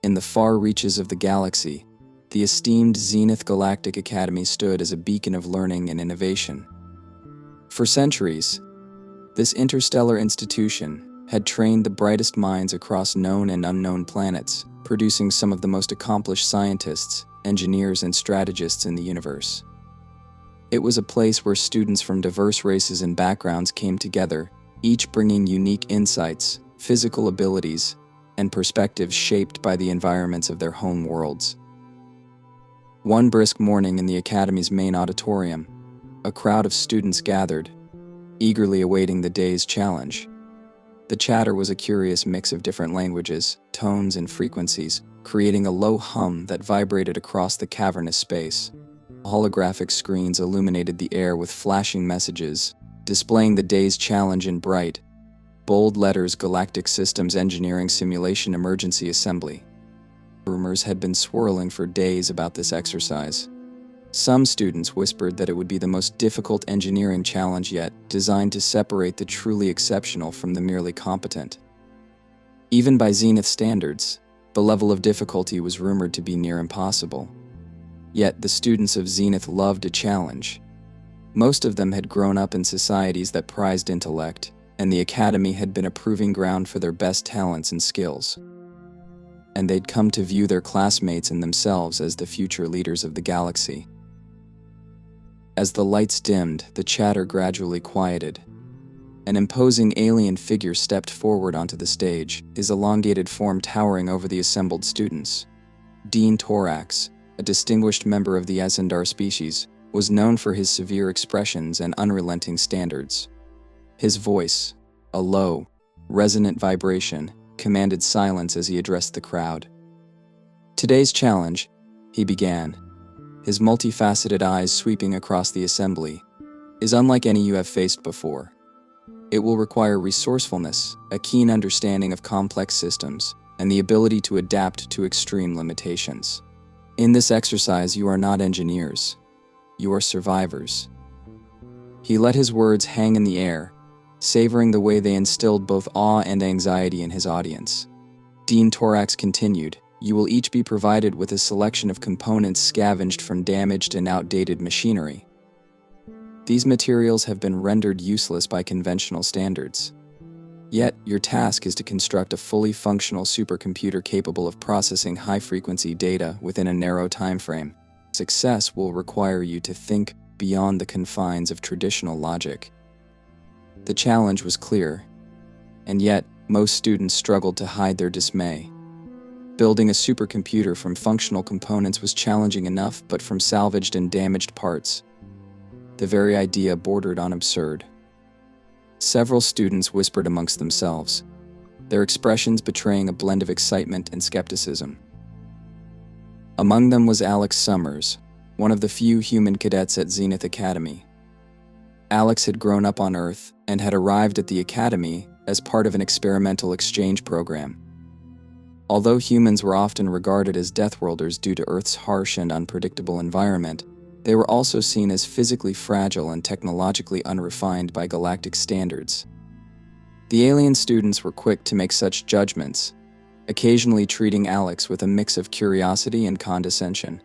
In the far reaches of the galaxy, the esteemed Zenith Galactic Academy stood as a beacon of learning and innovation. For centuries, this interstellar institution had trained the brightest minds across known and unknown planets, producing some of the most accomplished scientists, engineers, and strategists in the universe. It was a place where students from diverse races and backgrounds came together, each bringing unique insights, physical abilities, and perspectives shaped by the environments of their home worlds. One brisk morning in the Academy's main auditorium, a crowd of students gathered, eagerly awaiting the day's challenge. The chatter was a curious mix of different languages, tones, and frequencies, creating a low hum that vibrated across the cavernous space. Holographic screens illuminated the air with flashing messages, displaying the day's challenge in bright, bold letters: Galactic Systems Engineering Simulation Emergency Assembly. Rumors had been swirling for days about this exercise. Some students whispered that it would be the most difficult engineering challenge yet, designed to separate the truly exceptional from the merely competent. Even by Zenith standards, the level of difficulty was rumored to be near impossible. Yet the students of Zenith loved a challenge. Most of them had grown up in societies that prized intellect, and the Academy had been a proving ground for their best talents and skills. And they'd come to view their classmates and themselves as the future leaders of the galaxy. As the lights dimmed, the chatter gradually quieted. An imposing alien figure stepped forward onto the stage, his elongated form towering over the assembled students. Dean Torax, a distinguished member of the Azendar species, was known for his severe expressions and unrelenting standards. His voice, a low, resonant vibration, commanded silence as he addressed the crowd. "Today's challenge," he began, his multifaceted eyes sweeping across the assembly, "is unlike any you have faced before. It will require resourcefulness, a keen understanding of complex systems, and the ability to adapt to extreme limitations. In this exercise, you are not engineers. You are survivors." He let his words hang in the air, savoring the way they instilled both awe and anxiety in his audience. Dean Torax continued, "You will each be provided with a selection of components scavenged from damaged and outdated machinery. These materials have been rendered useless by conventional standards. Yet, your task is to construct a fully functional supercomputer capable of processing high-frequency data within a narrow time frame. Success will require you to think beyond the confines of traditional logic." The challenge was clear, and yet most students struggled to hide their dismay. Building a supercomputer from functional components was challenging enough, but from salvaged and damaged parts, the very idea bordered on absurd. Several students whispered amongst themselves, their expressions betraying a blend of excitement and skepticism. Among them was Alex Summers, one of the few human cadets at Zenith Academy. Alex had grown up on Earth and had arrived at the Academy as part of an experimental exchange program. Although humans were often regarded as Deathworlders due to Earth's harsh and unpredictable environment, they were also seen as physically fragile and technologically unrefined by galactic standards. The alien students were quick to make such judgments, occasionally treating Alex with a mix of curiosity and condescension.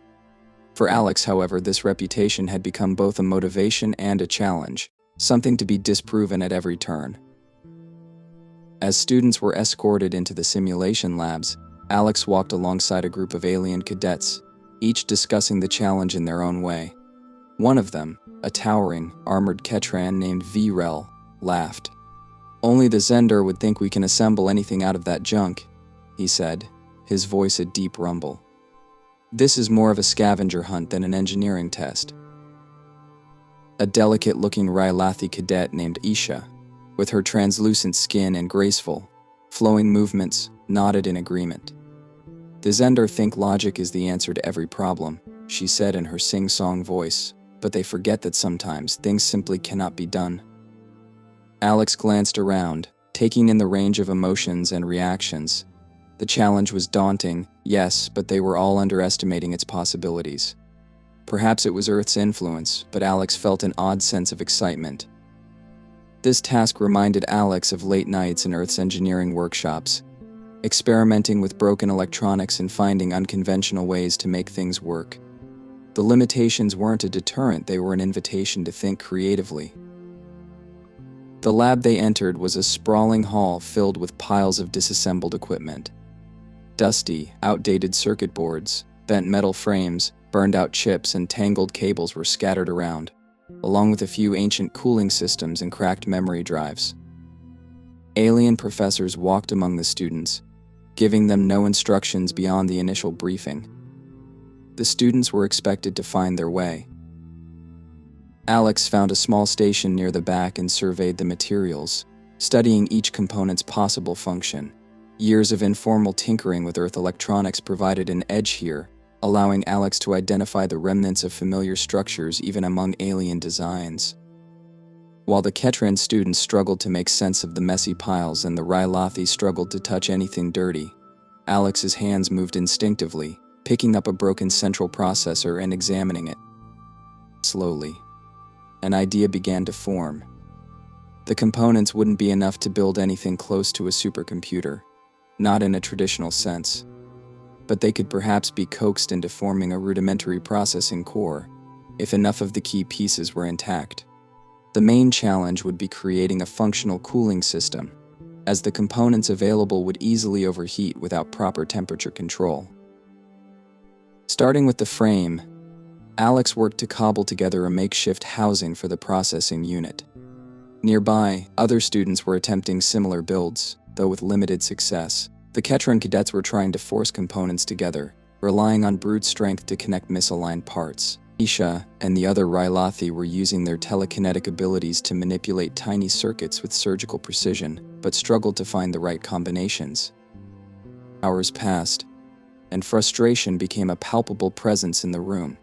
For Alex, however, this reputation had become both a motivation and a challenge, something to be disproven at every turn. As students were escorted into the simulation labs, Alex walked alongside a group of alien cadets, each discussing the challenge in their own way. One of them, a towering, armored Ketran named Vrel, laughed. "Only the Zendar would think we can assemble anything out of that junk," he said, his voice a deep rumble. "This is more of a scavenger hunt than an engineering test." A delicate-looking Rylathi cadet named Isha, with her translucent skin and graceful, flowing movements, nodded in agreement. "The Zendar think logic is the answer to every problem," she said in her sing-song voice, "but they forget that sometimes things simply cannot be done." Alex glanced around, taking in the range of emotions and reactions. The challenge was daunting, yes, but they were all underestimating its possibilities. Perhaps it was Earth's influence, but Alex felt an odd sense of excitement. This task reminded Alex of late nights in Earth's engineering workshops. experimenting with broken electronics and finding unconventional ways to make things work. The limitations weren't a deterrent, they were an invitation to think creatively. The lab they entered was a sprawling hall filled with piles of disassembled equipment. Dusty, outdated circuit boards, bent metal frames, burned-out chips, and tangled cables were scattered around, along with a few ancient cooling systems and cracked memory drives. Alien professors walked among the students, giving them no instructions beyond the initial briefing. The students were expected to find their way. Alex found a small station near the back and surveyed the materials, studying each component's possible function. Years of informal tinkering with Earth electronics provided an edge here, allowing Alex to identify the remnants of familiar structures even among alien designs. While the Ketran students struggled to make sense of the messy piles and the Rylothi struggled to touch anything dirty, Alex's hands moved instinctively, picking up a broken central processor and examining it. Slowly, an idea began to form. The components wouldn't be enough to build anything close to a supercomputer, not in a traditional sense, but they could perhaps be coaxed into forming a rudimentary processing core, if enough of the key pieces were intact. The main challenge would be creating a functional cooling system, as the components available would easily overheat without proper temperature control. Starting with the frame, Alex worked to cobble together a makeshift housing for the processing unit. Nearby, other students were attempting similar builds, though with limited success. The Ketran cadets were trying to force components together, relying on brute strength to connect misaligned parts. Isha and the other Rylothi were using their telekinetic abilities to manipulate tiny circuits with surgical precision, but struggled to find the right combinations. Hours passed, and frustration became a palpable presence in the room.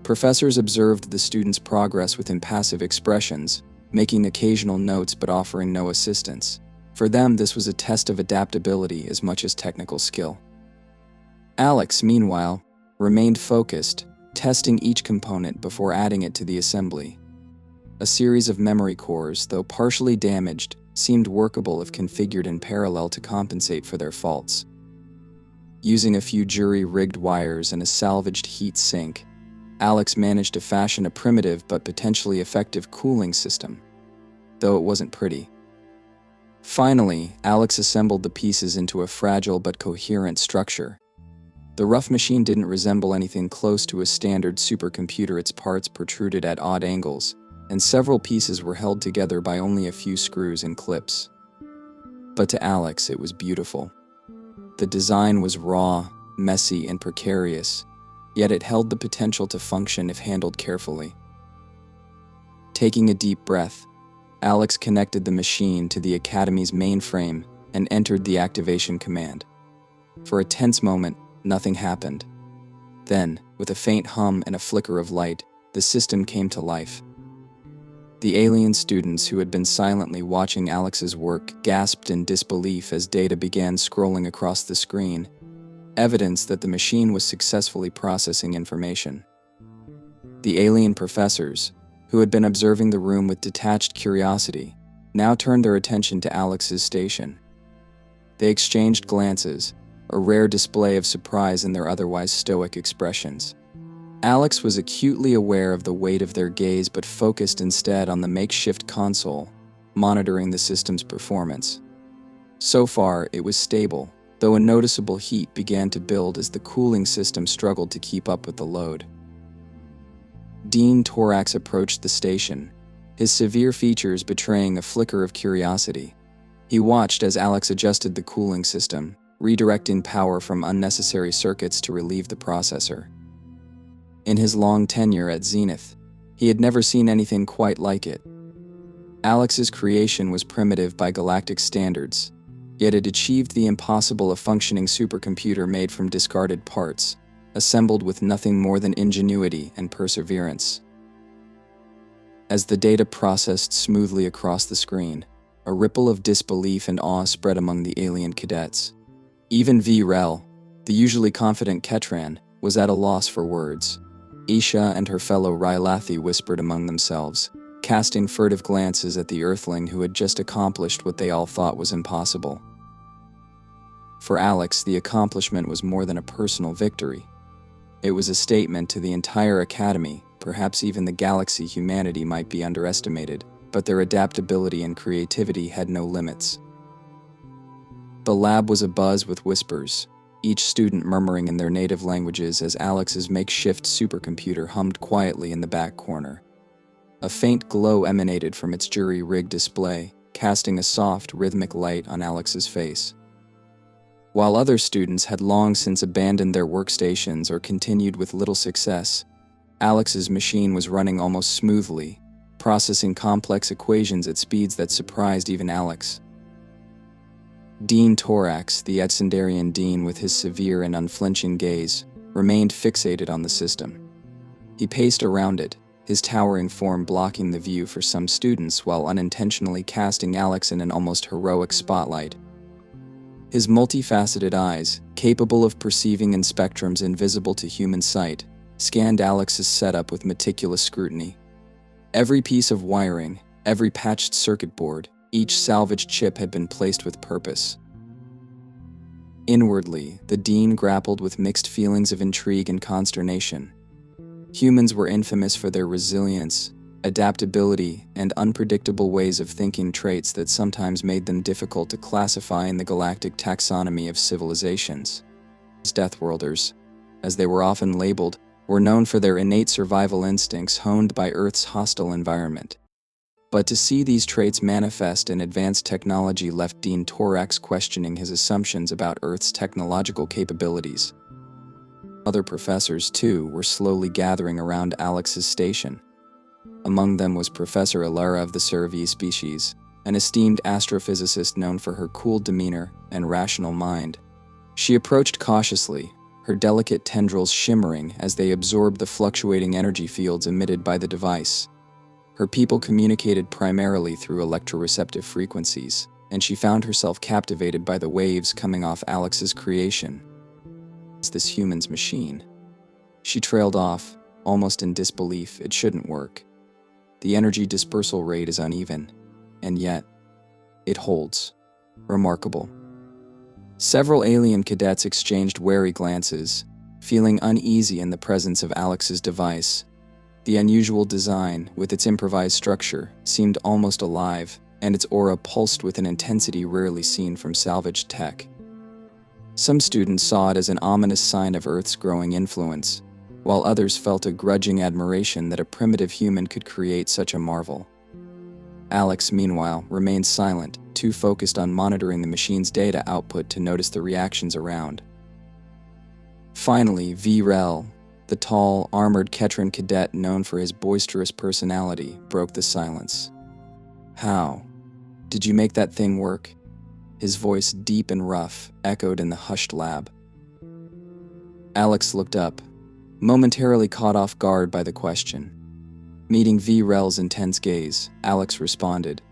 Professors observed the students' progress with impassive expressions, making occasional notes but offering no assistance. For them, this was a test of adaptability as much as technical skill. Alex, meanwhile, remained focused, testing each component before adding it to the assembly. A series of memory cores, though partially damaged, seemed workable if configured in parallel to compensate for their faults. Using a few jury-rigged wires and a salvaged heat sink, Alex managed to fashion a primitive but potentially effective cooling system, though it wasn't pretty. Finally, Alex assembled the pieces into a fragile but coherent structure. The rough machine didn't resemble anything close to a standard supercomputer. Its parts protruded at odd angles, and several pieces were held together by only a few screws and clips. But to Alex, it was beautiful. The design was raw, messy, and precarious, yet it held the potential to function if handled carefully. Taking a deep breath, Alex connected the machine to the Academy's mainframe and entered the activation command. For a tense moment, nothing happened. Then, with a faint hum and a flicker of light, the system came to life. The alien students who had been silently watching Alex's work gasped in disbelief as data began scrolling across the screen, evidence that the machine was successfully processing information. The alien professors, who had been observing the room with detached curiosity, now turned their attention to Alex's station. They exchanged glances, a rare display of surprise in their otherwise stoic expressions. Alex was acutely aware of the weight of their gaze but focused instead on the makeshift console, monitoring the system's performance. So far, it was stable, though a noticeable heat began to build as the cooling system struggled to keep up with the load. Dean Torax approached the station, his severe features betraying a flicker of curiosity. He watched as Alex adjusted the cooling system, redirecting power from unnecessary circuits to relieve the processor. In his long tenure at Zenith, he had never seen anything quite like it. Alex's creation was primitive by galactic standards, yet it achieved the impossible: a functioning supercomputer made from discarded parts, assembled with nothing more than ingenuity and perseverance. As the data processed smoothly across the screen, a ripple of disbelief and awe spread among the alien cadets. Even Vrel, the usually confident Ketran, was at a loss for words. Isha and her fellow Rylothi whispered among themselves, casting furtive glances at the Earthling who had just accomplished what they all thought was impossible. For Alex, the accomplishment was more than a personal victory. It was a statement to the entire academy, perhaps even the galaxy. Humanity might be underestimated, but their adaptability and creativity had no limits. The lab was abuzz with whispers, each student murmuring in their native languages as Alex's makeshift supercomputer hummed quietly in the back corner. A faint glow emanated from its jury-rigged display, casting a soft, rhythmic light on Alex's face. While other students had long since abandoned their workstations or continued with little success, Alex's machine was running almost smoothly, processing complex equations at speeds that surprised even Alex. Dean Torax, the Etsendarian dean with his severe and unflinching gaze, remained fixated on the system. He paced around it, his towering form blocking the view for some students while unintentionally casting Alex in an almost heroic spotlight. His multifaceted eyes, capable of perceiving in spectrums invisible to human sight, scanned Alex's setup with meticulous scrutiny. Every piece of wiring, every patched circuit board, each salvaged chip had been placed with purpose. Inwardly, the dean grappled with mixed feelings of intrigue and consternation. Humans were infamous for their resilience, adaptability, and unpredictable ways of thinking, traits that sometimes made them difficult to classify in the galactic taxonomy of civilizations. Deathworlders, as they were often labeled, were known for their innate survival instincts honed by Earth's hostile environment. But to see these traits manifest in advanced technology left Dean Torax questioning his assumptions about Earth's technological capabilities. Other professors, too, were slowly gathering around Alex's station. Among them was Professor Alara of the Cervi species, an esteemed astrophysicist known for her cool demeanor and rational mind. She approached cautiously, her delicate tendrils shimmering as they absorbed the fluctuating energy fields emitted by the device. Her people communicated primarily through electroreceptive frequencies, and she found herself captivated by the waves coming off Alex's creation. It's this human's machine. She trailed off, almost in disbelief. It shouldn't work. The energy dispersal rate is uneven, and yet, it holds. Remarkable. Several alien cadets exchanged wary glances, feeling uneasy in the presence of Alex's device. The unusual design, with its improvised structure, seemed almost alive, and its aura pulsed with an intensity rarely seen from salvaged tech. Some students saw it as an ominous sign of Earth's growing influence, while others felt a grudging admiration that a primitive human could create such a marvel. Alex, meanwhile, remained silent, too focused on monitoring the machine's data output to notice the reactions around. Finally, Vrel, the tall, armored Ketran cadet known for his boisterous personality, broke the silence. "How? Did you make that thing work?" His voice, deep and rough, echoed in the hushed lab. Alex looked up, momentarily caught off guard by the question. Meeting Vrel's intense gaze, Alex responded,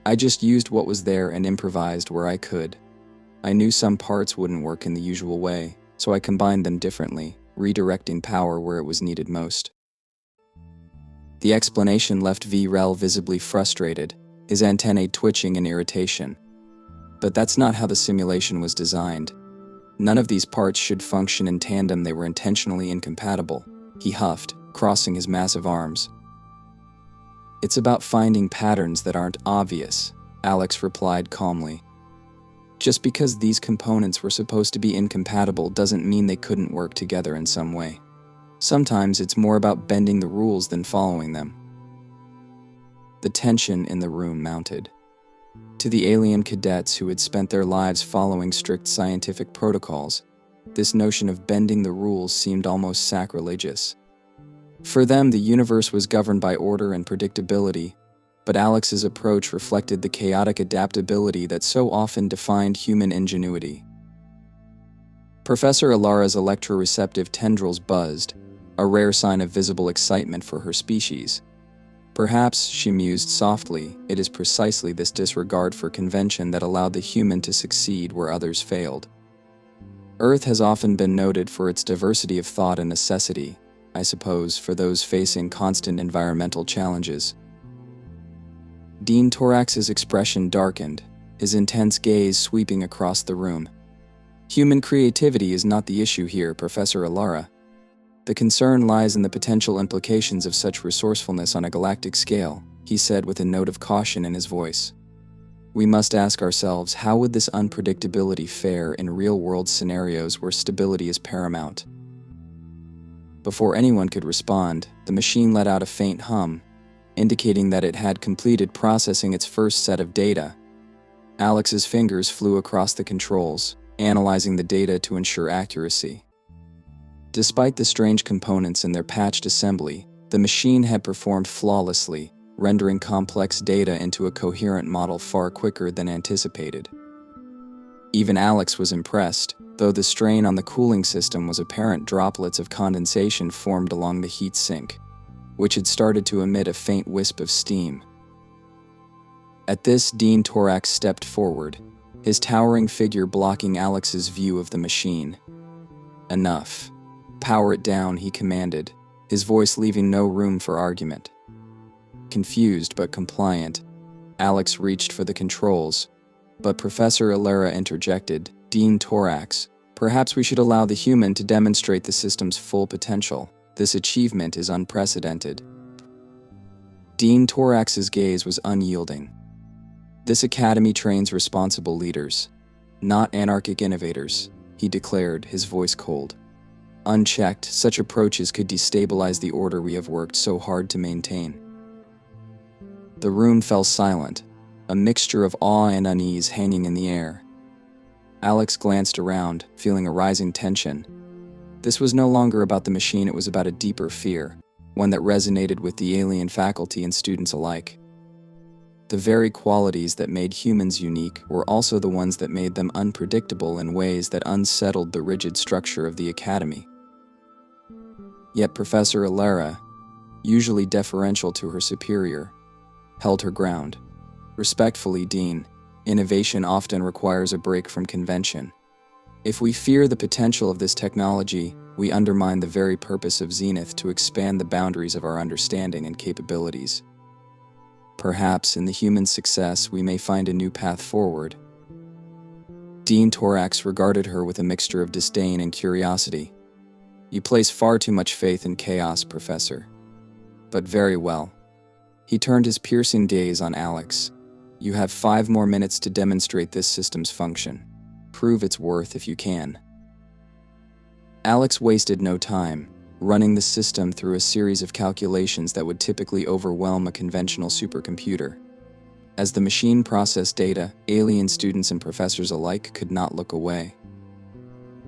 "I just used what was there and improvised where I could. I knew some parts wouldn't work in the usual way, so I combined them differently, redirecting power where it was needed most." The explanation left Vrel visibly frustrated, his antennae twitching in irritation. But that's not how the simulation was designed. None of these parts should function in tandem. They were intentionally incompatible, he huffed, crossing his massive arms. "It's about finding patterns that aren't obvious," Alex replied calmly. "Just because these components were supposed to be incompatible doesn't mean they couldn't work together in some way. Sometimes it's more about bending the rules than following them." The tension in the room mounted. To the alien cadets who had spent their lives following strict scientific protocols, this notion of bending the rules seemed almost sacrilegious. For them, the universe was governed by order and predictability, but Alex's approach reflected the chaotic adaptability that so often defined human ingenuity. Professor Alara's electroreceptive tendrils buzzed, a rare sign of visible excitement for her species. Perhaps, she mused softly, it is precisely this disregard for convention that allowed the human to succeed where others failed. Earth has often been noted for its diversity of thought and necessity, I suppose, for those facing constant environmental challenges. Dean Torax's expression darkened, his intense gaze sweeping across the room. Human creativity is not the issue here, Professor Alara. The concern lies in the potential implications of such resourcefulness on a galactic scale, he said with a note of caution in his voice. We must ask ourselves, how would this unpredictability fare in real-world scenarios where stability is paramount? Before anyone could respond, the machine let out a faint hum, indicating that it had completed processing its first set of data. Alex's fingers flew across the controls, analyzing the data to ensure accuracy. Despite the strange components in their patched assembly, the machine had performed flawlessly, rendering complex data into a coherent model far quicker than anticipated. Even Alex was impressed, though the strain on the cooling system was apparent. Droplets of condensation formed along the heat sink, which had started to emit a faint wisp of steam. At this, Dean Torax stepped forward, his towering figure blocking Alex's view of the machine. Enough. Power it down, he commanded, his voice leaving no room for argument. Confused but compliant, Alex reached for the controls, but Professor Alara interjected, Dean Torax, perhaps we should allow the human to demonstrate the system's full potential. This achievement is unprecedented. Dean Torax's gaze was unyielding. This academy trains responsible leaders, not anarchic innovators, he declared, his voice cold. Unchecked, such approaches could destabilize the order we have worked so hard to maintain. The room fell silent, a mixture of awe and unease hanging in the air. Alex glanced around, feeling a rising tension. This was no longer about the machine, it was about a deeper fear, one that resonated with the alien faculty and students alike. The very qualities that made humans unique were also the ones that made them unpredictable in ways that unsettled the rigid structure of the academy. Yet Professor Alara, usually deferential to her superior, held her ground. Respectfully, Dean, innovation often requires a break from convention. If we fear the potential of this technology, we undermine the very purpose of Zenith to expand the boundaries of our understanding and capabilities. Perhaps in the human success we may find a new path forward. Dean Torax regarded her with a mixture of disdain and curiosity. You place far too much faith in chaos, Professor. But very well. He turned his piercing gaze on Alex. You have 5 more minutes to demonstrate this system's function. Prove its worth if you can. Alex wasted no time, running the system through a series of calculations that would typically overwhelm a conventional supercomputer. As the machine processed data, alien students and professors alike could not look away.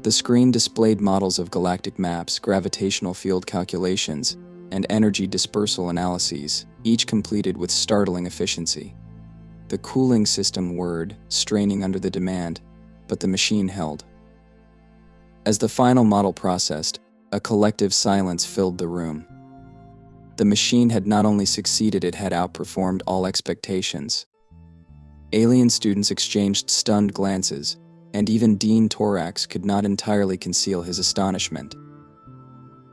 The screen displayed models of galactic maps, gravitational field calculations, and energy dispersal analyses, each completed with startling efficiency. The cooling system whirred, straining under the demand, but the machine held. As the final model processed, a collective silence filled the room. The machine had not only succeeded, it had outperformed all expectations. Alien students exchanged stunned glances, and even Dean Torax could not entirely conceal his astonishment.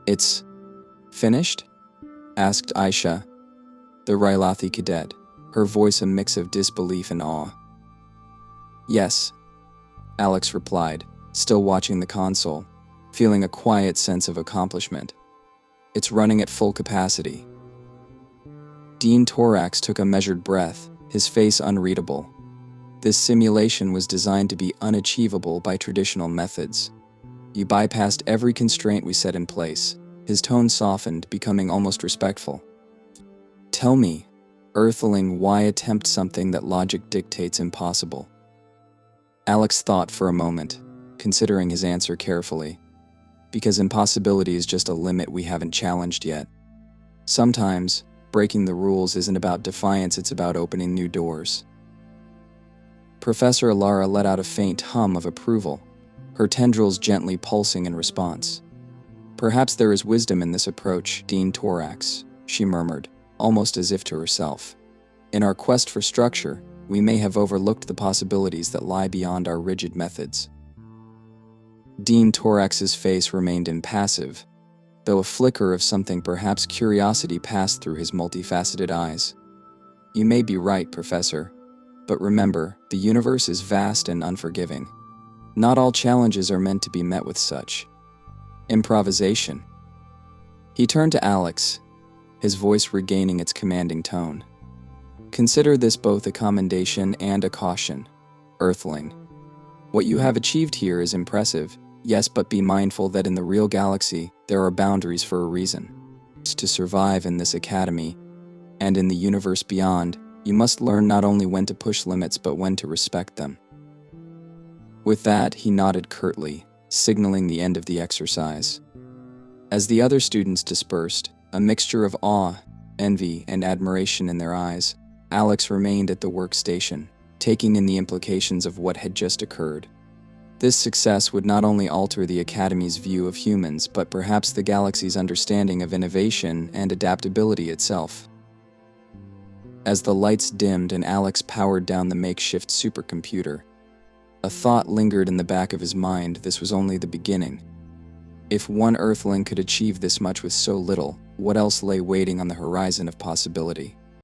It's finished? Asked Aisha, the Rylothi cadet, her voice a mix of disbelief and awe. Yes, Alex replied, still watching the console, feeling a quiet sense of accomplishment. It's running at full capacity. Dean Torax took a measured breath, his face unreadable. This simulation was designed to be unachievable by traditional methods. You bypassed every constraint we set in place. His tone softened, becoming almost respectful. Tell me, Earthling, why attempt something that logic dictates impossible? Alex thought for a moment, considering his answer carefully. Because impossibility is just a limit we haven't challenged yet. Sometimes, breaking the rules isn't about defiance, it's about opening new doors. Professor Alara let out a faint hum of approval, her tendrils gently pulsing in response. Perhaps there is wisdom in this approach, Dean Torax, she murmured, almost as if to herself. In our quest for structure, we may have overlooked the possibilities that lie beyond our rigid methods. Dean Torax's face remained impassive, though a flicker of something, perhaps curiosity, passed through his multifaceted eyes. You may be right, Professor, but remember, the universe is vast and unforgiving. Not all challenges are meant to be met with such improvisation. He turned to Alex, his voice regaining its commanding tone. Consider this both a commendation and a caution, Earthling. What you have achieved here is impressive, yes, but be mindful that in the real galaxy, there are boundaries for a reason. To survive in this academy, and in the universe beyond, you must learn not only when to push limits but when to respect them. With that, he nodded curtly, signaling the end of the exercise. As the other students dispersed, a mixture of awe, envy, and admiration in their eyes, Alex remained at the workstation, taking in the implications of what had just occurred. This success would not only alter the Academy's view of humans, but perhaps the galaxy's understanding of innovation and adaptability itself. As the lights dimmed and Alex powered down the makeshift supercomputer, a thought lingered in the back of his mind. This was only the beginning. If one Earthling could achieve this much with so little, what else lay waiting on the horizon of possibility?